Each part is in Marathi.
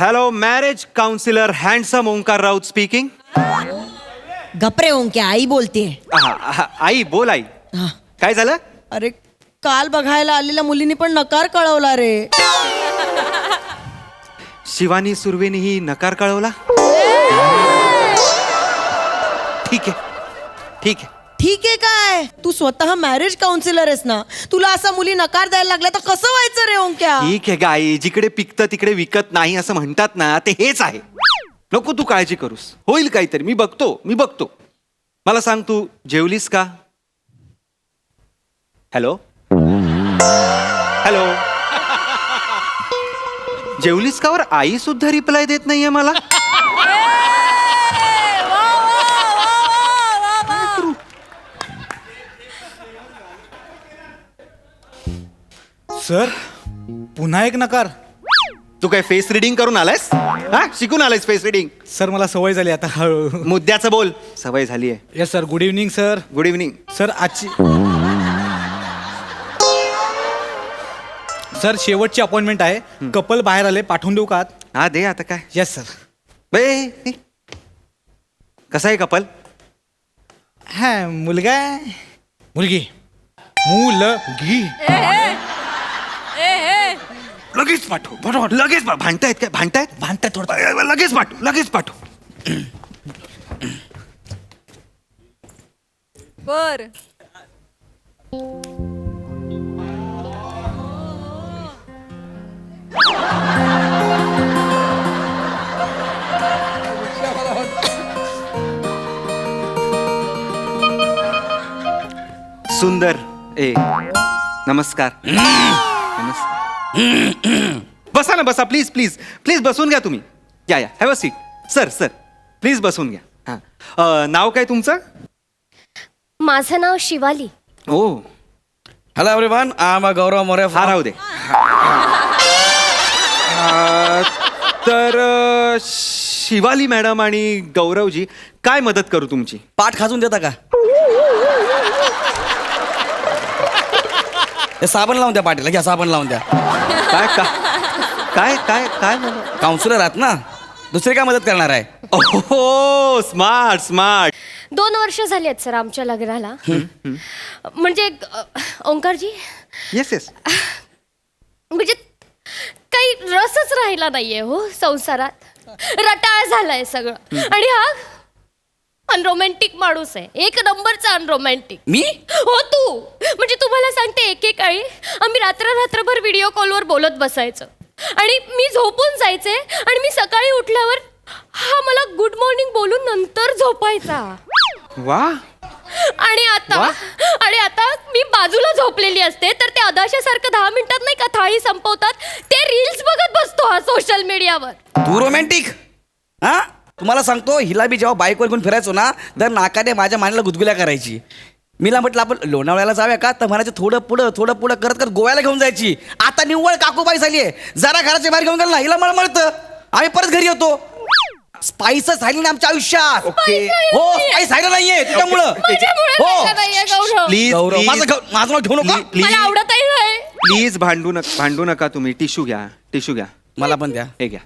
Hello, marriage counsellor handsome Omkar Raut speaking. गपरे ओंक्या, आई बोलतेय. आई बोल आई. हा. काय झालं? अरे काल बघायला आलेल्या मुलीने पण नकार कळवला रे. शिवानी सुर्वेनेही नकार कळवला. ठीक आहे ठीक आहे. ठीक आहे काय, तू स्वतः मॅरेज काउन्सिलर आहेस ना, तुला असा मुली नकार द्यायला लागला तर कसं व्हायचं रे ओंक्या? ठीक आहे गाई, जिकडे पिकतं तिकडे विकत नाही असं म्हणतात ना, ते हेच आहे. नको तू काळजी करूस, होईल काहीतरी. मी बघतो. मला सांग, तू जेवलीस का? हॅलो हॅलो, जेवलीस का? वर आई सुद्धा रिप्लाय देत नाहीये मला. सर, पुन्हा एक नकार. तू काय फेस रिडिंग करून आलायस? हा, शिकून आलायस फेस रिडिंग? सर मला सवय झाली आता हळू. मुद्द्याचं बोल. सवय झाली आहे. Yes sir, good evening sir. Good evening. Sir sir शेवटची अपॉइंटमेंट आहे. कपल बाहेर आले, पाठवून देऊ का? हा दे आता. काय येस सर. बे, कसा आहे कपल? हा, मुलगा मुलगी मुलगी. लगेच पाठव. लगेच भांडतायत काय? भांडतायत थोडं. लगेच पाठव. बर. सुंदर नमस्कार. बसा ना, बसा. प्लीज बसून घ्या तुम्ही. या have a seat. Sir please बसून घ्या. हा, नाव काय तुमचं? माझं नाव शिवाली. ओ, हॅलो एव्हरीवन, आय एम गौरव मोरे. हा राहू दे. तर शिवाली मॅडम आणि गौरवजी, काय मदत करू तुमची? पाठ खाजून देता का? हे साबण लावून द्या पाठीला. घ्या, साबण लावून द्या. काय काउन्सिलर आहात ना, दुसरी काय मदत करणार आहे? ओहो, स्मार्ट. 2 वर्ष झाली आहेत सर आमच्या लग्नाला. म्हणजे ओंकारजी, येस. म्हणजे काही रसच राहिला नाहीये हो संसारात. रटाळ झालाय सगळं. आणि हा अनरोमॅन्टिक माणूस आहे, 1 नंबरचा अनरोमॅन्टिक. मी? हो तू. म्हणजे तुम्हाला सांगते, एकेकाळी आम्ही रात्रभर व्हिडिओ कॉलवर बोलत बसायचो आणि मी झोपून जायचे आणि मी सकाळी उठल्यावर हा मला गुड मॉर्निंग बोलून नंतर झोपायचा. वा. आणि आता मी बाजूला झोपलेली असते तर ते अदाशासारखं 10 मिनिटात नाही का थाळी संपवतात, ते रील्स बघत बसतो हा सोशल मीडियावर. तू रोमॅन्टिक? हा, तुम्हाला सांगतो, हिला मी जेव्हा बाईकवर घेऊन फिरायचो ना, तर नाकाने माझ्या मानेला गुदगुल्या करायची. मीला म्हटलं आपण लोणावळ्याला जाऊया का, तर म्हणायचं थोडं पुढं करत गोव्याला घेऊन जायची. आता निव्वळ काकूबाई झाली आहे. जरा घराच्या बाहेर घेऊन गेलं ना, हिला मळमळतं. आम्ही परत घरी येतो. स्पाइसच राहिली ना आमच्या आयुष्यात. ओके. हो, स्पाइस राहिलं नाहीये त्याच्यामुळं. हो प्लीज गौरव, माझं नाव घेऊ नका. मला आवडतही नाही. प्लीज भांडू नका तुम्ही. टिश्यू घ्या. मला पण द्या. हे घ्या.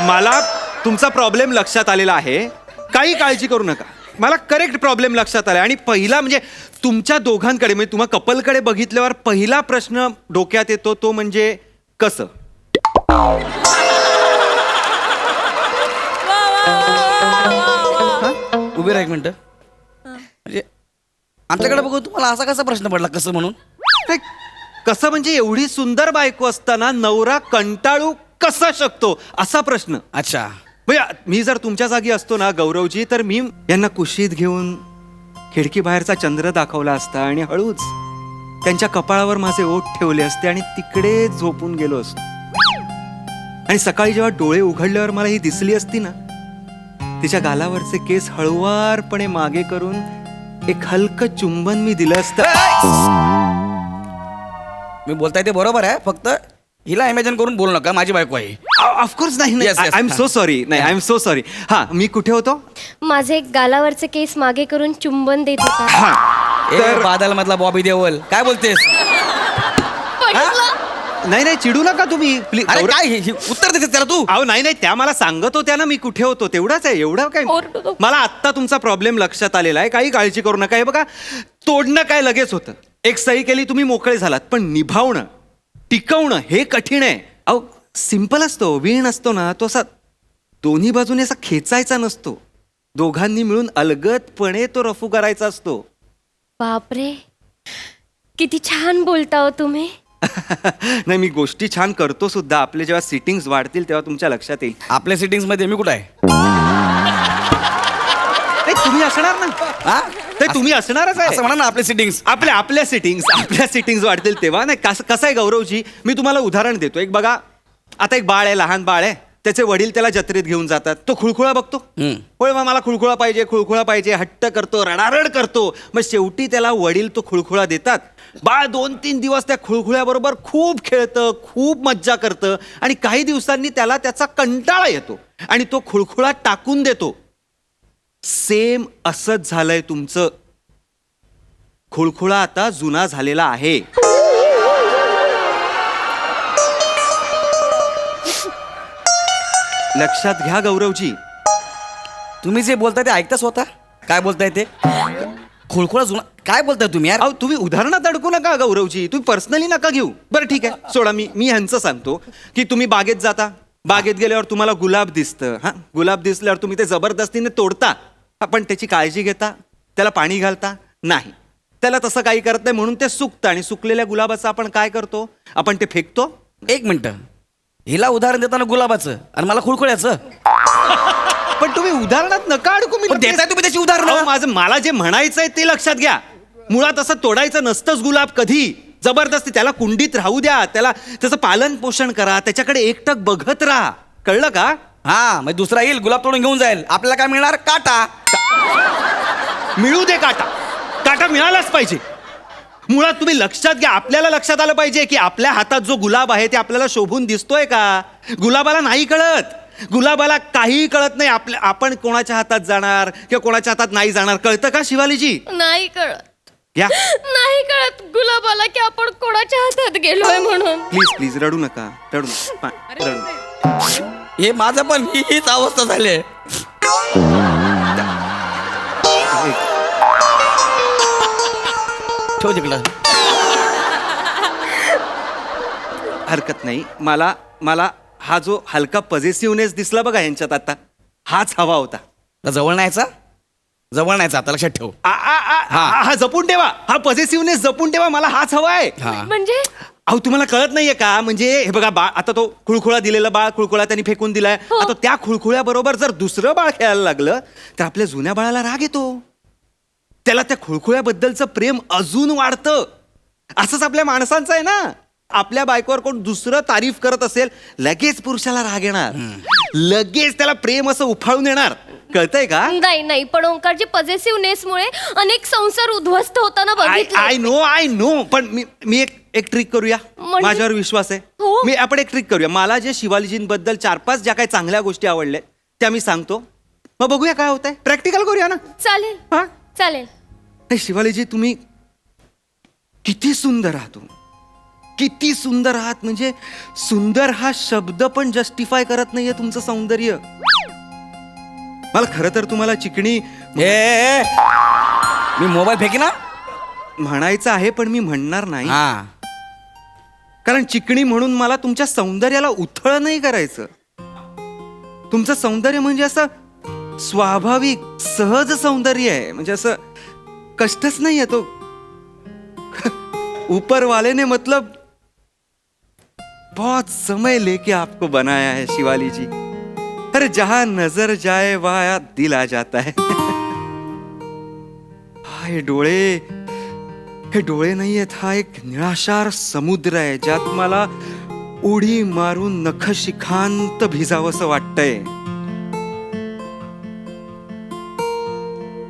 मला तुमचा प्रॉब्लेम लक्षात आलेला आहे, काही काळजी करू नका. मला करेक्ट प्रॉब्लेम लक्षात आला. आणि पहिला म्हणजे तुमच्या दोघांकडे, म्हणजे तुम्हा कपलकडे बघितल्यावर पहिला प्रश्न डोक्यात येतो तो म्हणजे कसं. उभे राहा 1 मिनिट. म्हणजे आमच्याकडे बघू तुम्हाला असा कसा प्रश्न पडला, कसं म्हणून? कसं म्हणजे एवढी सुंदर बायको असताना नवरा कंटाळू कसा शकतो, असा प्रश्न. अच्छा. मी जर तुमच्या जागी असतो ना गौरवजी, तर मी यांना कुशीत घेऊन खिडकी बाहेरचा चंद्र दाखवला असता आणि हळूच त्यांच्या कपाळावर माझे ओठ ठेवले असते आणि तिकडे झोपून गेलो असतो. आणि सकाळी जेव्हा डोळे उघडल्यावर मला ही दिसली असती ना, तिच्या गालावरचे केस हळुवारपणे मागे करून एक हलकं चुंबन मी दिलं असतं. मी बोलताय ते बरोबर आहे, फक्त हिला इमॅजिन करून बोलू नका, माझी बायको आहे. ऑफकोर्स. नाही, आय एम सो सॉरी. हा, मी कुठे होतो? माझे गालावरचे केस मागे करून चुंबन देत होता. बादल मधला बॉबी देओल काय बोलतेस? नाही नाही चिडू नका तुम्ही प्लीज. अरे काय उत्तर देते त्याला तू? अहो नाही नाही त्या मला सांगत होत्या ना मी कुठे होतो तेवढाच आहे. एवढं काय ओरडू नको. मला आत्ता तुमचा प्रॉब्लेम लक्षात आलेला आहे. काही काळजी करू नका. हे बघा तोडणं काय लगेच होतं. एक सही केली तुम्ही मोकळे झालात, पण निभावणं टिकवणं हे कठीण आहे. अहो सिंपल असतो. वीण असतो ना तो असा दोन्ही बाजूने असा खेचायचा नसतो. दोघांनी मिळून अलगदपणे तो रफू करायचा असतो. बापरे, किती छान बोलता हो तुम्ही. नाही मी गोष्टी छान करतो सुद्धा. आपले जेव्हा सिटिंग्स वाढतील तेव्हा तुमच्या लक्षात येईल. आपल्या सिटिंग्स मध्ये मी कुठं आहे? नाही, तुम्ही असणार ना. हा? नाही, तुम्ही असणारच आहे. असं म्हणा ना आपले सिटिंग्स. आपल्या सिटिंग्स वाढतील तेव्हा. नाही कसं आहे गौरवजी, मी तुम्हाला उदाहरण देतो. एक बघा, आता एक बाळ आहे, लहान बाळ आहे. त्याचे वडील त्याला जत्रेत घेऊन जातात. तो खुळखुळा बघतो. होय मग मला खुळखुळा पाहिजे हट्ट करतो, रडारड करतो. मग शेवटी त्याला वडील तो खुळखुळा देतात. बाळ 2-3 दिवस त्या खुळखुळ्याबरोबर खूप खेळतं, खूप मज्जा करतं आणि काही दिवसांनी त्याला त्याचा कंटाळा येतो आणि तो खुळखुळा टाकून देतो. सेम असंच झालंय तुमचं. खुळखुळा आता जुना झालेला आहे. लक्षात घ्या गौरवजी. तुम्ही जे बोलताय ते ऐकता स्वतः? काय बोलताय ते? खुळखुळा जुना काय बोलताय तुम्ही यार? अहो तुम्ही उदाहरणात अडकू नका गौरवजी. तुम्ही पर्सनली नका घेऊ. बरं ठीक आहे सोडा. मी ह्यांचं सांगतो की तुम्ही बागेत जाता. बागेत गेल्यावर तुम्हाला गुलाब दिसतं. हा गुलाब दिसल्यावर तुम्ही ते जबरदस्तीने तोडता. पण त्याची काळजी घेता, त्याला पाणी घालता नाही. त्याला तसं काही करत नाही म्हणून ते सुकतं आणि सुकलेल्या गुलाबाचं आपण काय करतो? आपण ते फेकतो. एक मिनिट, हिला उदाहरण देताना गुलाबाचं आणि मला खुळखुळ्याचं. पण तुम्ही उदाहरणात नका अडकू. मी पण देताय तुम्ही त्याची उदाहरणं. अहो, मला जे म्हणायचंय ते लक्षात घ्या. मुळात असं तोडायचं नसतंच गुलाब कधी. जबरदस्ती त्याला कुंडीत राहू द्या. त्याला त्याचं पालन पोषण करा. त्याच्याकडे एकटक बघत राहा. कळलं का? हा मग दुसरा येईल गुलाब तोडून घेऊन जाईल. आपल्याला काय मिळणार? काटा. मिळू दे काटा. काटा मिळालाच पाहिजे. मुळात तुम्ही लक्षात घ्या. आपल्याला लक्षात आलं पाहिजे की आपल्या हातात जो गुलाब आहे ते आपल्याला शोभून दिसतोय का? गुलाबाला नाही कळत. गुलाबाला काहीही कळत नाही. आपण कोणाच्या हातात जाणार किंवा कोणाच्या हातात नाही जाणार कळतं का शिवालीजी? नाही कळत. घ्या नाही कळत गुलाबाला की आपण कोणाच्या हातात गेलोय म्हणून. प्लीज रडू नका. रडू. हे माझं पण हीच अवस्था झाली आहे. ठेव तिकडं. हरकत नाही. मला हा जो हलका पॉझिटिव्हनेस दिसला बघा यांच्यात आता, हाच हवा होता. जवळ नाहीचा आता लक्षात ठेव. हा जपून ठेवा. हा पॉझिटिव्हनेस जपून ठेवा. मला हाच हवा आहे. हा म्हणजे अहो तुम्हाला कळत नाहीये का? म्हणजे हे बघा बाळ, आता तो खुळखुळा दिलेला बाळ, खुळखुळा त्यांनी फेकून दिलाय. आता त्या खुळखुळ्याबरोबर जर दुसरं बाळ खेळायला लागलं तर आपल्या जुन्या बाळाला राग येतो. त्याला त्या खुळखुळ्याबद्दलचं प्रेम अजून वाढतं. असंच आपल्या माणसांचं आहे ना. आपल्या बायकोवर कोण दुसरं तारीफ करत असेल लगेच पुरुषाला राग येणार. लगेच त्याला प्रेम असं उफाळून येणार. कळतंय का? नाही पण ओंकारची पॉझिटिव्हनेसमुळे अनेक संसार उद्ध्वस्त होताना बघितले. आय नो पण मी एक ट्रिक करूया. म्हणजे? माझ्यावर विश्वास आहे. हो. आपण एक ट्रिक करूया. मला जे शिवालीजींबद्दल 4-5 ज्या काही चांगल्या गोष्टी आवडल्या त्या मी सांगतो. मग बघूया काय होतंय. प्रॅक्टिकल करूया ना. चालेल हा चालेल. नाही शिवालीजी तुम्ही किती सुंदर आहात. किती सुंदर आहात. म्हणजे सुंदर हा शब्द पण जस्टिफाय करत नाहीये तुमचं सौंदर्य. मला खरं तर तुम्हाला चिकणी ए मी मोबाईल फेकी ना म्हणायचं आहे पण मी म्हणणार नाही. हा कारण चिकणी म्हणून मला तुमच्या सौंदर्याला उथळ नाही करायचं. तुमचं सौंदर्य म्हणजे असं स्वाभाविक सहज सौंदर्य आहे. म्हणजे असं कष्टच नाही आहे. तो ऊपर वाले ने मतलब बहुत समय लेके आपको बनाया है शिवाली जी. अरे जहां नजर जाए वहां दिल आ जाता है. हे डोळे नाहीयेत. हा एक निळाशार समुद्र आहे ज्यात मला उडी मारून नखशिखांत भिजावंसं वाटतंय.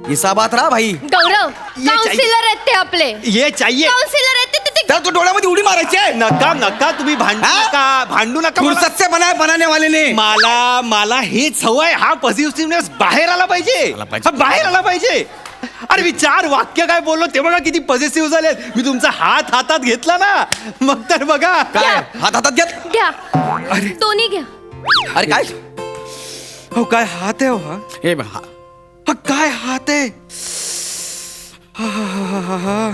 हिसाबात राहा भाई. गौरव काउन्सिलर आहेत ते आपले. ये चाहिए. काउन्सिलर आहेत ते. त्याला तू डोळ्यामध्ये उडी मारायची आहे. नका तुम्ही भांडू नका. फुर्सत से बनाने वाले ने. मला हेच हवंय. हा पॉझिटिव्हनेस बाहेर आला पाहिजे. आला पाहिजे. हा बाहेर आला पाहिजे. अरे मी 4 वाक्य काय बोललो ते बघा किती पॉझिटिव्ह झाले. मी तुमचा हात हातात घेतला ना, मग तर बघा. काय हात हातात घेत? घ्या दोन्ही घ्या. अरे काय हो काय हात आहे हो हा. हे बघ, हा. हा काय हात आहे. हा.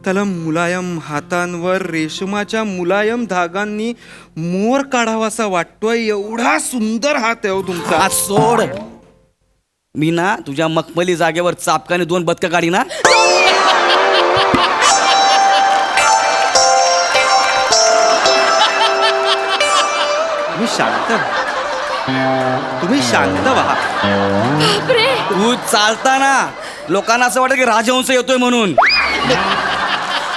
त्याला मुलायम हातांवर रेशमाच्या मुलायम धागांनी मोर काढावासा वाटतोय. एवढा सुंदर हात आहे हो तुमचा. हात सोड. मी ना तुझ्या मखमली जागेवर चापकाने 2 बदकं काढी ना. तुम्ही शांत तुम्ही शांत व्हा. बापरे. तू चालताना लोकांना असं वाटतं की राजहंस येतोय म्हणून.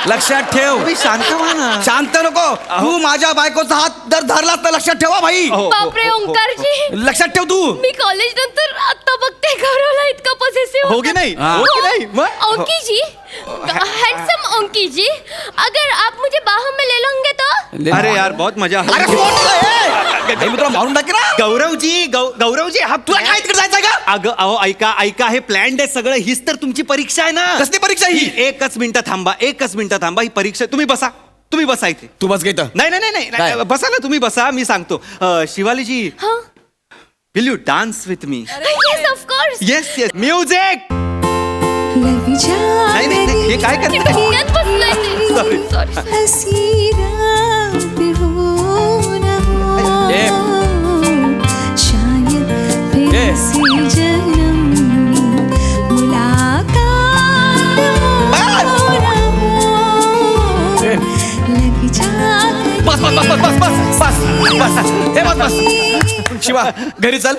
लक्षात ठेव. तुम्ही शांत व्हा ना. शांत नको. तू माझ्या बायकोचा हात जर धरलास तर लक्षात ठेवा भाई. हो, बापरे ओंकारजी. लक्षात ठेव तू. मी कॉलेज नंतर आता बघते गौरवला इतका पॉझिटिव्ह. हो की नाही. हाँ. हो की नाही मग. ओंकी जी, हैंडसम ओंकी जी, अगर आप मुझे बाहों में ले लोगे तो. अरे यार बहुत मजा अरे कोण आहे? हे मी तुला मारून टाकेन ना. गौरवजी गौरवजी हा तुला काय तिकडे जायचं का? अगं अहो ऐका हे प्लॅन आहे सगळं. हीच तर तुमची परीक्षा आहे ना. कसली परीक्षा ही? एकच मिनिटं थांबा. ही परीक्षा. तुम्ही बसा इथे. तू बस घेत. नाही काय? बसा ना तुम्ही बसा. मी सांगतो. शिवालीजी हाँ. Will you dance with me. Yes, of course. Yes music. लग जा नाही हे काय मी करताय. खिडक्यात बसलोय ते. Sorry. Sorry. हसी रात हो न हो ए. शायद फिर ए. से जन्म मुलाकात हो न हो. ए. लग जा बस बस बस बस बस बस बस हे बस शिवा घरी चल.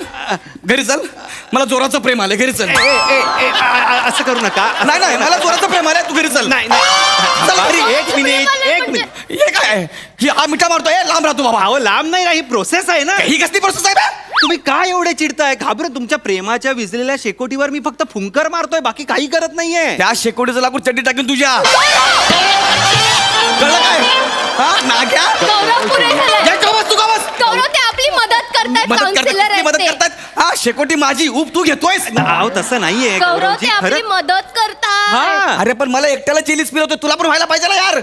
मला जोराचं प्रेम आलं. घरी चल. असं करू नका. नाही मला जोराचं प्रेम आलं. तू घरी चल. नाही चल घरी. एक मिनिट. हे काय ही हा मिठा मारतोय. लांब राहतो बाबा. अहो लांब नाही ही प्रोसेस आहे ना. ही कसली प्रोसेस आहे बे? तुम्ही काय एवढे चिडताय. घाबरत तुमच्या प्रेमाच्या विजलेल्या शेकोटीवर मी फक्त फुंकर मारतोय, बाकी काही करत नाहीये. त्या शेकोटीचं लाकूड चड्डी टाकून तुझ्या. कळलं काय? हा नाग्या. गौरव पुरे झालाय. या, का बस, तू का बस? गौरव ते आपली मदत करतायत. काउन्सिलर मदत आहेत ते. करतात. हा शेकोटी माझी उप तू घेतोयस. अहो तसं नाहीये गौरव गौरवजी, ते आपली खरं. मदत करतात. हा अरे पण मला एकट्याला चिलीज फिरवतोय. तुला पण व्हायला पाहिजे ना यार.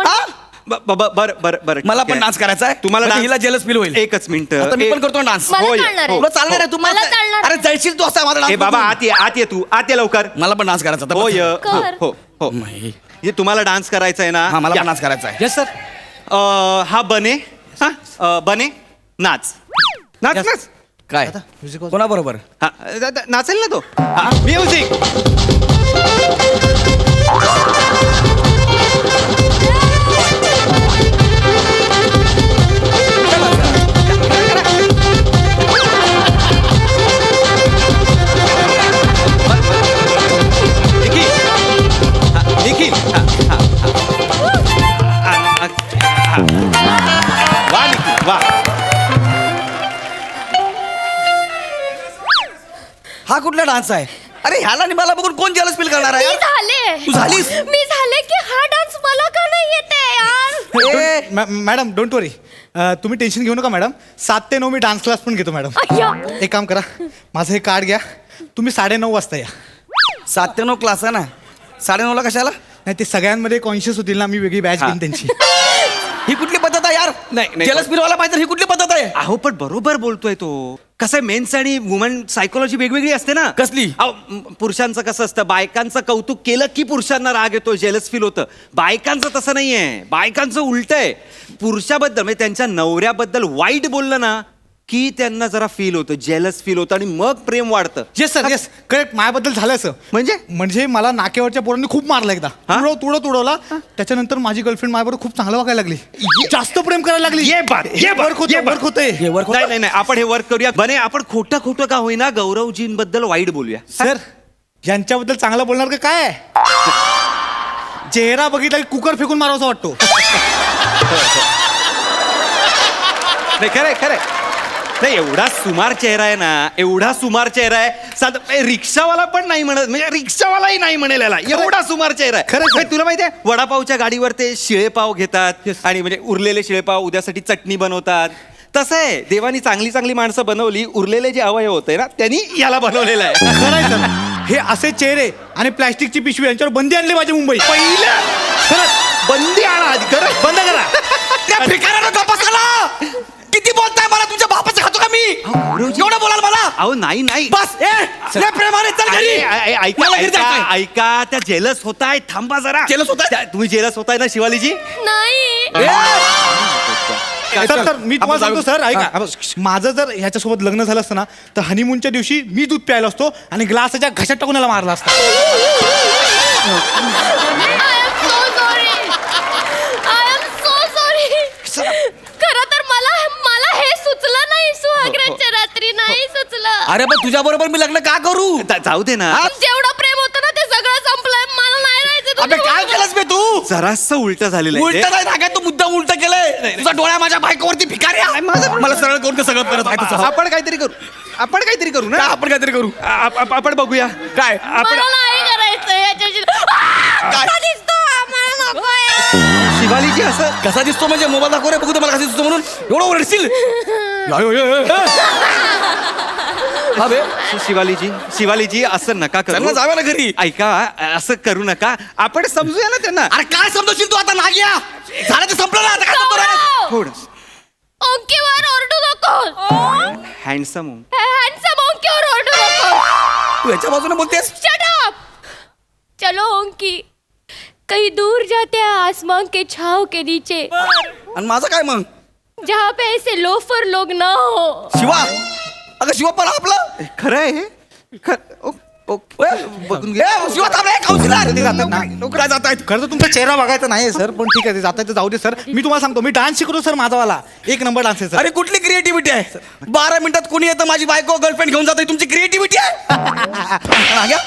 हा? बर मला पण डान्स करायचा आहे. तुम्हाला म्हणजे dance- हिला jealous feel होईल. एकच मिनिट. आता मी पण करतो डान्स. मला होय, चालणार आहे. तुला चालणार आहे. तू मला चालणार अरे आहे. जळशील तू असा माझा ए डान्स. बाबा आत ये तू आत ये लवकर. मला पण डान्स करायचा होता. होय कर. हो नाही. हे तुम्हाला डान्स करायचा आहे ना. हा मला या. पण डान्स करायचा आहे. Yes sir. हा बने. बने नाच Yes. नाच. काय music was- कोणा बरोबर? हा, नाचेल ना तो. म्युझिक. निखिल वा निखिल वा. हा कुठला डान्स आहे? अरे ह्याला आणि मला बघून कोण जेलस फील करणार आहे मी यार? झाले. तू झालीस? मी झाले की हा डान्स मला का नाही येते यार. ए, मॅडम डोंट वरी. तुम्ही टेन्शन घेऊ नका मॅडम. 7 ते 9 मी डान्स क्लास पण घेतो मॅडम. अय्या. एक काम करा, माझं हे कार्ड घ्या. तुम्ही 9:30 वाजता या. 7 ते 9 क्लास आहे ना. 9:30 ला कशाला? नाही ते सगळ्यांमध्ये कॉन्शियस होतील ना, मी वेगळी बॅच घेईन त्यांची. ही कुठली पद्धत आहे यार? नाही. जेलस फील व्हायला पाहिजे. ही कुठली पद्धत आहे? अहो पण बरोबर बोलतोय तो. कसं आहे मेन्स आणि वुमन सायकोलॉजी वेगवेगळी असते ना. कसली? अहो पुरुषांचं कसं असतं, बायकांचं कौतुक केलं की पुरुषांना राग येतो, जेलस फील होतं. बायकांचं तसं नाहीये. बायकांचं उलट आहे. पुरुषाबद्दल म्हणजे त्यांच्या नवऱ्याबद्दल वाईट बोललं ना की त्यांना जरा फील होतं, जेलस फील होतं आणि मग प्रेम वाढतं. Yes sir yes correct. माझ्याबद्दल झालं असं. म्हणजे मला नाक्यावरच्या पोरांनी खूप मारलं एकदा. हा? तुडवला. त्याच्यानंतर माझी गर्लफ्रेंड माझ्याबरोबर खूप चांगलं वागायला लागली. जास्त प्रेम करायला लागली. ये बात, ये बात, वर्क ये बात. होतंय. हे वर्क होतं? नाही आपण हे वर्क करूया. बने आपण खोटं का होईना गौरवजींबद्दल वाईट बोलूया. सर यांच्याबद्दल चांगलं बोलणार का काय? चेहरा बघितला की कुकर फेकून मारावासा वाटतो. नाही खरंय. नाही एवढा सुमार चेहरा आहे ना, एवढा सुमार चेहरा आहे. साधं रिक्षावाला पण नाही म्हणत, म्हणजे रिक्षावालाही नाही म्हणेल याला. एवढा सुमार चेहरा आहे. खरंच. म्हणजे तुला माहिती आहे वडापावच्या गाडीवर ते शिळेपाव घेतात आणि म्हणजे उरलेले शिळेपाव उद्यासाठी चटणी बनवतात. तसं आहे देवानी चांगली माणसं बनवली. उरलेले जे अवयव होते ना त्यांनी याला बनवलेलं आहे. खरंय सर. हे असे चेहरे आणि प्लॅस्टिकची पिशवी यांच्यावर बंदी आणली पाहिजे मुंबई पहिलं खरंच बंदी आणा आधी खरंच बंद करा त्या भिकाऱ्यानं गप्पा झाला किती बोलताय मला तुमच्या बापाचं खातो का मी एवढं बोलाल मला अहो नाही नाही बस लय प्रेमाने चल घरी मला घरी जायचंय. ऐका त्या जेलस होताय थांबा जरा Jealous होताय? तुम्ही जेलस होताय ना शिवालीजी नाही सर मी तुम्हाला सांगतो सर ऐका माझं जर ह्याच्यासोबत लग्न झालं असतं ना तर हनीमूनच्या दिवशी मी दूध प्यायला असतो आणि ग्लासाच्या घशात टाकून याला मारला असता खरं तर मला हे सुचलं नाही सुहागराच्या रात्री नाही सुचलं अरे पण तुझ्या बरोबर मी लग्न का करू जाऊ दे ना जेवढं प्रेम होतं ना ते सगळं संपलंय मला नाही राहायचं अबे काय केलंस बे तू जरासं उलट झालेलं आहे उलट नाही ना तू मुद्दा उलट केलंय तुझा डोळ्या माझ्या बायकोवरती भिकाऱ्या मला सरळ करून ते सगळं करत आहे तुझं. आपण काहीतरी करू आपण काहीतरी करू काय ना आपण काहीतरी करू आपण बघूया काय आपण मला नाही करायचं याच्याशी कसा दिसतो मला नकोय. शिवालीजी असं कसा दिसतो म्हणजे मोबाईल दाखव रे बघू मला कसा दिसतो म्हणून एवढं ओरडशील हा बे शिवालीजी असं नका त्यांना करू जाऊया ना घरी ऐका असं करू नका आपण समजूया ना त्यांना अरे काय समजशील तू आता नाग्या झालं ते संपलं ना आता काय समजतो राहिलं? थोडं ओंकीवर ओरडू नको हँडसम हॅन्डसम ओंकीवर ओरडू नको तू याच्या बाजूने बोलतेस शट अप चलो ओंकी कहीं दूर जाते हैं आसमान के छाव के नीचे आणि माझं काय मग जहाँ पे ऐसे लोफर लोग ना हो शिवा अगं शिवा पण आपलं खरं आहे हे? बघून घे. शिवा थांब रे, काउन्सिलर. ते जातात ना. काय जात आहेत खरं तर तुमचा चेहरा बघायचा नाही सर पण ठीक आहे ते जाता ते जाऊ दे सर मी तुम्हाला सांगतो मी डान्स शिकतो सर माझावाला 1 नंबर डान्स आहे सर अरे कुठली क्रिएटिव्हिटी आहे 12 मिनिटात कोणी येतं माझी बायको गर्लफ्रेंड घेऊन जाते तुमची क्रिएटिव्हिटी आहे नाग्या?